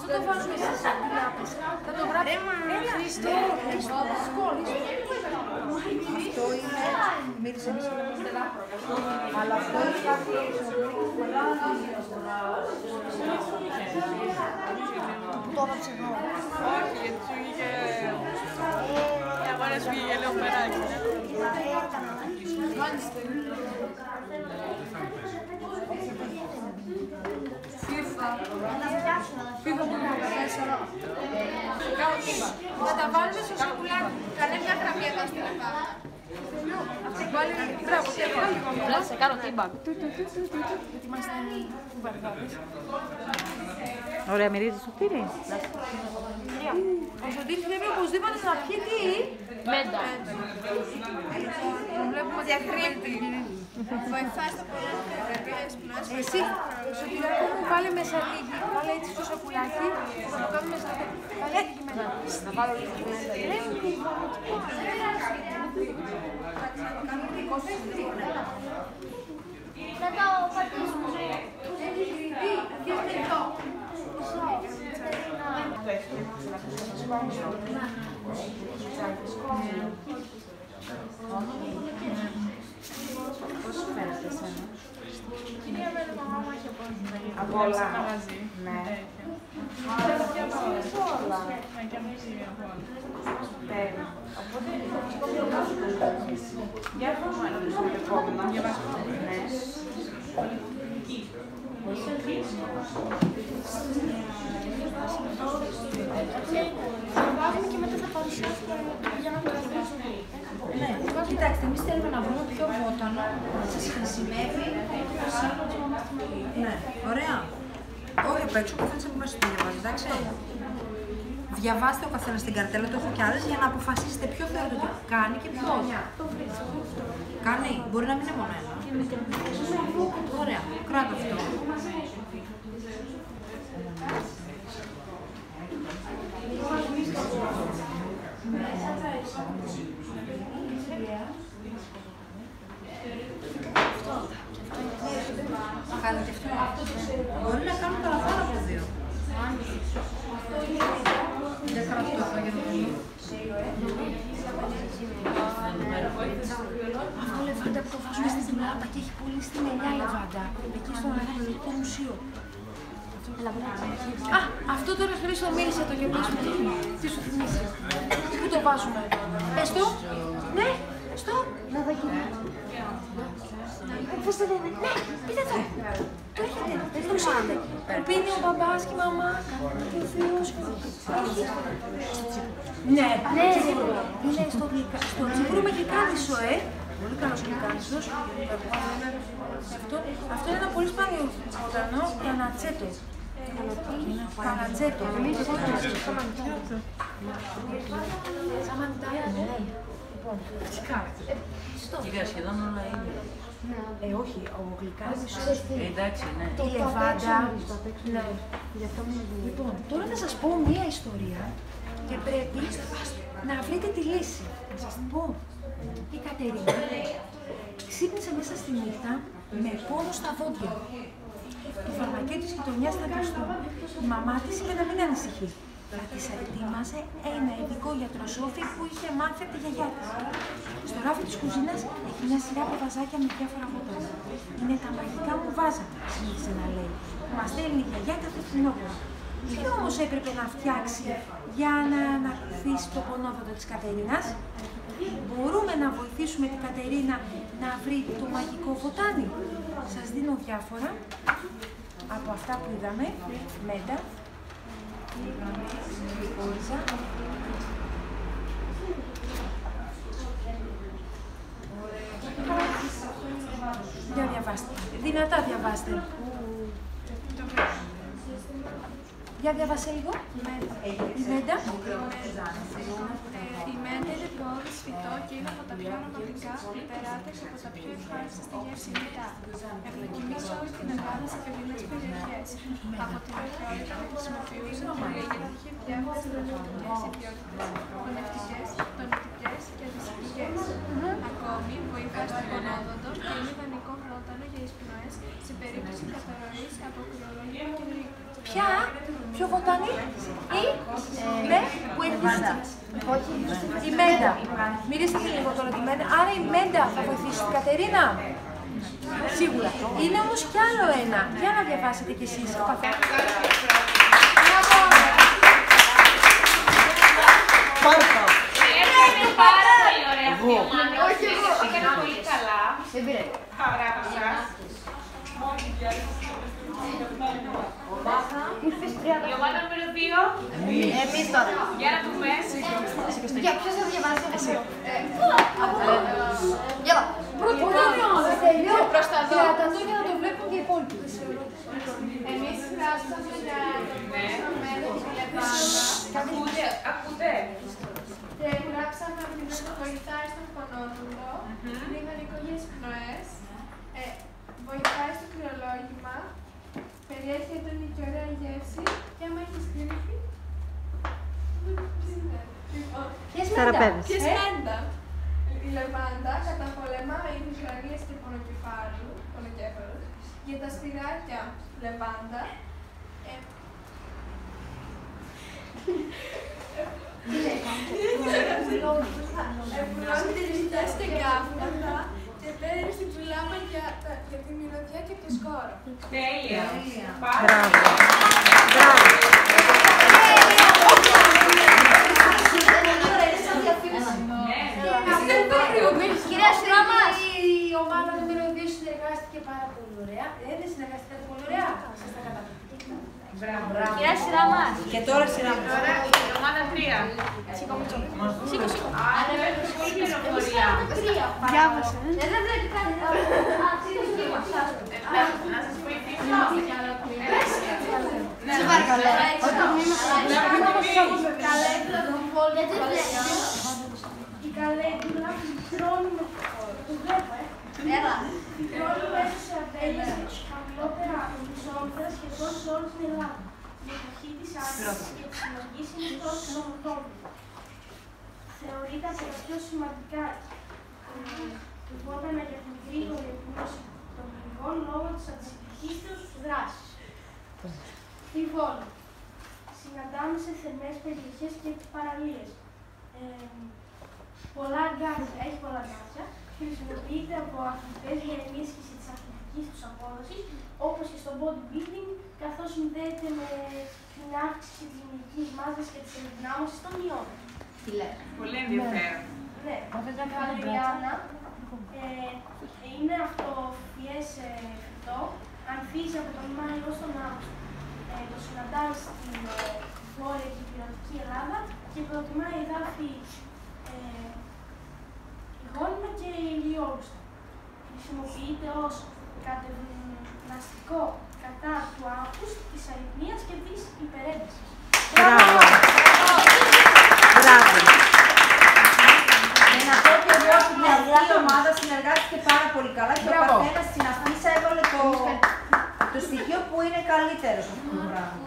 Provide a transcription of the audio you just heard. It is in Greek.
το βάζουμε στις λάπες. Θα το γράψουμε. Έλα, Χριστό. Αυτό είναι... Μίλησε μισή. Αλλά αυτό είναι κάτι... Το έβαψε εδώ. Όχι, γιατί σου βγήκε... Αγώνας σου βγήκε λίγο περάκι. FIFA που είναι 4. Θα τα βάλουμε στο σακουλάκι. Κάνε μια γραμμή εδώ στην Ελλάδα. Βάλει μπράβο, τι έκανα. Σε κάνω τύμπα. Γιατί είμαστε βαρδάδες. Ωραία, μυρίζει σωτήρι. Ο Σωτήρης πρέπει οπωσδήποτε να πιει τι. Μέντα. Τον βλέπουμε διακρύπτη. Βοηθάει στο πολλές. Εσύ, Σωτηράκο μου, βάλε μέσα λίγη. Βάλε έτσι στο σακουλάκι. Θα το κάνουμε μέσα. Βάλε λίγη μέσα. Να βάλω λίγο μέσα. Να το πατήσουμε. Έχει κρυβεί. Βγες εδώ. Πώς σου φαίνεται εσένα? Κυρία με μαμά μου έχει Από όλα. Ναι. Και από όλα. Ναι, και μουσεία από όλα. Τέλεια. Οπότε, για να δούμε ένα το επόμενο. Ναι. Θα βάζουμε και μετά θα παρουσιάσουμε για να το διαβάσουμε. Ναι, κοιτάξτε, εμείς θέλουμε να βρούμε πιο βότανο, σας χρησιμεύει. Ναι, ωραία. Όχι απ' έξω, ο καθένας από μέσα του διαβάζει, εντάξει. Διαβάστε ο καθένας την καρτέλα, το έχω κι άλλες, για να αποφασίσετε ποιο θέλετε ότι κάνει και ποιο όχι. Κάνει, μπορεί να μην είναι μόνο ένα. Ωραία, κράτα αυτό. Κάνετε και αυτό. Μπορεί να κάνουν παραπάνω από δύο. Δεν κάνω αυτό για να δούμε. Αυτό λεβάντα που το βάζουμε στην τουλάπα και έχει πολύ στην ελιά λεβάντα. Εκεί στο Αρχαιολογικό Μουσείο. Α, αυτό τώρα Χρήστο μίλησε το γεμίσουμε. Τι σου θυμίζει. Πού το βάζουμε. Πες το. Ναι, στο. Να δοκιμάσουμε. Πώς το λένε. Ναι, πείτε το. Το έχετε. Το ξέρετε. Που πίνει ο μπαμπάς και η μαμά και ο θείος. Όχι. Ναι, ναι. Είναι στο τσίπουρο με γλυκάνισο, Πολύ καλός γλυκάνισος. Αυτό είναι ένα πολύ σπάνιο βοτανό, κανατσέτο. Κανατσέτο. Σαμαντάια, ναι. Φυσικά. Κοίτα, σχεδόν όλα είναι. Όχι, ο γλυκάνισος. Εντάξει, ναι. Η λεβάντα. Ναι. Λοιπόν, τώρα θα σας πω μία ιστορία και πρέπει να βρείτε τη λύση. Να σας την πω. Η Κατερίνα ξύπνησε μέσα στη νύχτα με πόνο στα δόντια. Το φαρμακείο της γειτονιάς θα κλειστούν. Η μαμά της είπε να μην ανησυχεί. Θα της ετοίμασε ένα ειδικό γιατροσόφι που είχε μάθει από τη γιαγιά της. Στο ράφι της κουζίνας έχει μια σειρά από βαζάκια με διάφορα βότανα. Είναι τα μαγικά μου βάζατα, συνήθιζε να λέει. Μας στέλνει η γιαγιά κάθε φθινόπωρο. Τι όμως έπρεπε να φτιάξει για να ανακουφίσει το πονόδοτο της Κατερίνας. Μπορούμε να βοηθήσουμε την Κατερίνα να βρει το μαγικό βοτάνι. Σας δίνω διάφορα από αυτά που είδαμε. Μέντα, γλυκόριζα. Για διαβάστε. Δυνατά διαβάστε. Για διαβάσε λίγο. Η μέντα. Η μέντα είναι πόδι, φυτό και είναι από τα πιο αρωματικά που περάται και από τα πιο ευχάριστα στη γεύση μετά. Ευδοκιμεί σε όλη την Ελλάδα σε πυρηνικές περιοχές. Από την αρχαιότητα χρησιμοποιούσαν πολύ γιατί είχε διάφορες δρομευτικές ιδιότητες, τονευτικές και αντισηπτικές. Ακόμη βοηθάει στον πονόδοντο και είναι ιδανικό βότανο για εισπνοές σε περίπτωση καταρροής από κρυολογία και γρήπη. Ποια, πιο βοτανή ή ναι, που έχει η Μέντα. Μυρίστηκε λίγο τώρα τη Μέντα. Άρα η Μέντα θα βοηθήσει την Κατερίνα. Σίγουρα. Είναι όμως κι άλλο ένα. Για να διαβάσετε κι εσείς. Είναι πάρα πολύ ωραία αυτή η ομάδα. Έκανα πολύ καλά. Δεν πειράζει. Μπράβο σας. Η ομάδα νούμερο 2. Εμείς τώρα. Για να δούμε. Για ποιος θα διαβάσει εσύ. Γεια. Προς τα δω. Κρατατό για να το βλέπουν και οι υπόλοιποι. Εμείς γράψαμε για Ακούτε. γράψαμε ότι βοηθάει στον φωνόδουλο, είναι ιδανικό για τις πνοές, βοηθάει στο κρυολόγημα, περιέχει έντονη και ωραία γεύση και άμα έχεις γρήπη, ποιες μέντα. Η λεβάντα καταπολεμά είδους γρανίες και πονοκέφαλους. Για τα σπυράκια λεβάντα, επουλώνει τις ρητές και γκάφματα και παίρνει στην πουλάμα για τη μυρωδιά και το σκόρο. Τέλεια. Κυρία σειρά μας, η ομάδα νούμερο 2 συνεργάστηκε πάρα πολύ ωραία. Δεν συνεργαστήκατε πολύ ωραία. Σας τα καταπληκτικά. Κυρία σειρά μας. Και τώρα σειρά μας. Τώρα η ομάδα 3. Σήκω. Άρα έχουμε πολύ πληροφορία. Διάβασε. Δεν βλέπει κάτι. Να σας βοηθήσω. Σε παρακαλώ. Η καλέντουλα τρώνουμε το βλέπω, τρώνουμε σε αμπέλες χαμηλότερα από τις όλτρες σχεδόν σε όλη την Ελλάδα. Η εποχή της άνοιξης και της συλλογής είναι πρώτη στον Οκτώβριο. Θεωρείται από τα πιο σημαντικά λεγόμενα για την γρήγορη εκπλήρωση των πληγών λόγω της αντισηπτικής τους δράσης. Στη Βόλη. Συναντάμε σε θερμές περιοχές και τις παραλίες. Πολλά γκάζια, έχει πολλά γκάζια. Χρησιμοποιείται από αθλητές για ενίσχυση της αθλητικής τους απόδοσης, όπως και στο bodybuilding, καθώς συνδέεται με την αύξηση της μυϊκής μάζας και της ενδυνάμωσης των μειών. Τι λέει. Πολύ ενδιαφέρον. Ναι, η βαλεριάνα είναι αυτοφυές φυτό, ανθίζει από τον Μάιο ως τον Αύγουστο. Το συναντάμε στην βόρεια και υπηρετική Ελλάδα και προτιμάει εδάφη υγόνιμα και ηλιόλουστα. Χρησιμοποιείται ως κατευναστικό κατά του άγχους, της αρρυθμίας και της υπερέντασης. Μπράβο! Μπράβο! Και να πω ότι εγώ αυτή η ομάδα συνεργάστηκε πάρα πολύ καλά και ο καθένας στην αφίσα έβαλε το στοιχείο που είναι καλύτερο σε αυτό το πράγμα.